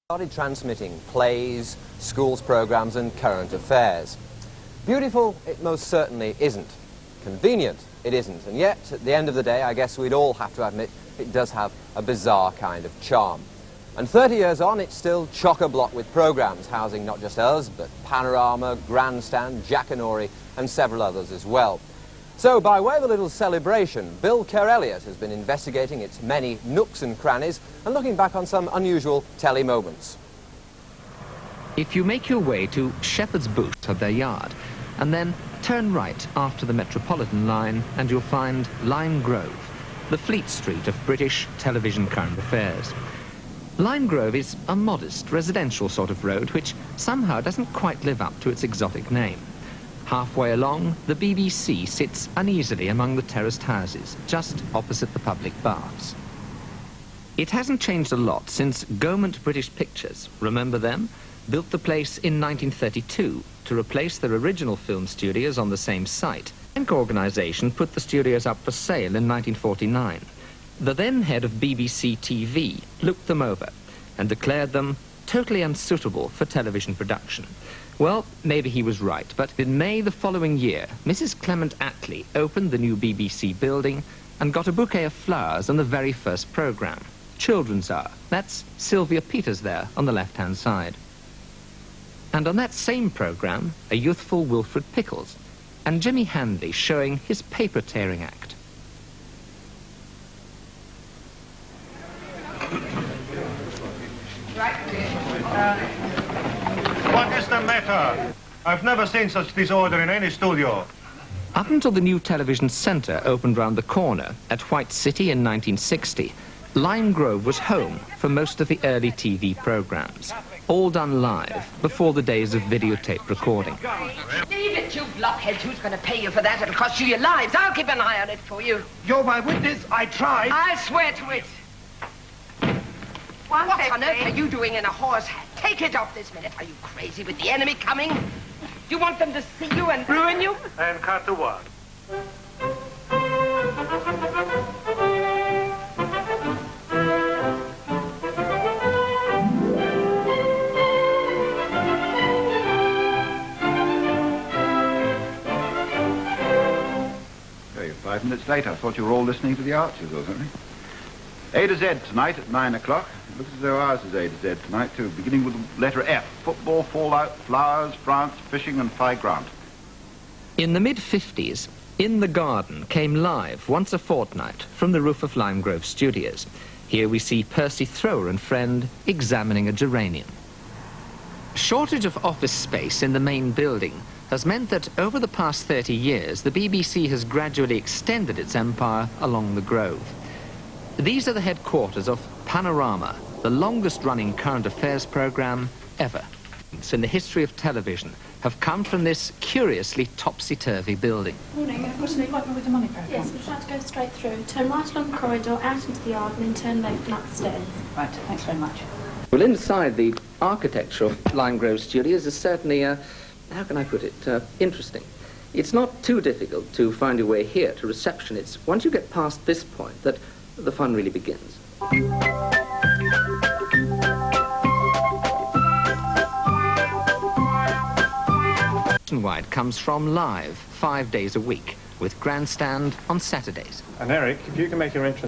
Started transmitting plays, schools programmes and current affairs. Beautiful, it most certainly isn't. Convenient, it isn't. And yet, at the end of the day, I guess we'd all have to admit it does have a bizarre kind of charm. And 30 years on, it's still chock-a-block with programmes housing not just us, but Panorama, Grandstand, Jackanory and several others as well. So, by way of a little celebration, Bill Kerr-Elliott has been investigating its many nooks and crannies and looking back on some unusual telly moments. If you make your way to Shepherd's Booth of their yard, and then turn right after the Metropolitan line, and you'll find Lime Grove, the Fleet Street of British television current affairs. Lime Grove is a modest residential sort of road which somehow doesn't quite live up to its exotic name. Halfway along, the BBC sits uneasily among the terraced houses, just opposite the public baths. It hasn't changed a lot since Gaumont British Pictures, remember them, built the place in 1932 to replace their original film studios on the same site. The Bank organisation put the studios up for sale in 1949. The then head of BBC TV looked them over and declared them totally unsuitable for television production. Well, maybe he was right, but in May the following year, Mrs. Clement Attlee opened the new BBC building and got a bouquet of flowers on the very first programme, Children's Hour. That's Sylvia Peters there on the left-hand side. And on that same programme, a youthful Wilfred Pickles, and Jimmy Handley showing his paper-tearing act. What is the matter? I've never seen such disorder in any studio. Up until the new television centre opened round the corner at White City in 1960, Lime Grove was home for most of the early TV programmes, all done live before the days of videotape recording. Leave it, you blockheads. Who's going to pay you for that? It'll cost you your lives. I'll keep an eye on it for you. You're my witness. I tried. I'll swear to it. What on earth are you doing in a horse hat? Take it off this minute. Are you crazy with the enemy coming? Do you want them to see you and ruin you? And cut to what? You're 5 minutes late. I thought you were all listening to the Archers or something. A to Z tonight at 9 o'clock. It looks as though ours is A to Z tonight, too, beginning with the letter F. Football, fallout, flowers, France, fishing and Phi Grant. In the mid-50s, In the Garden came live once a fortnight from the roof of Lime Grove Studios. Here we see Percy Thrower and friend examining a geranium. Shortage of office space in the main building has meant that over the past 30 years, the BBC has gradually extended its empire along the Grove. These are the headquarters of Panorama, the longest-running current affairs programme ever. In the history of television have come from this curiously topsy-turvy building. Morning, I've got an appointment with the money programme. Yes, would you like to go straight through? Turn right along the corridor, out into the yard, and then turn left and up the stairs. Right, thanks very much. Well, inside the architecture of Lime Grove Studios is certainly, how can I put it, interesting. It's not too difficult to find your way here to reception. It's once you get past this point that the fun really begins. Nationwide comes from live 5 days a week with Grandstand on Saturdays. And Eric, if you can make your entrance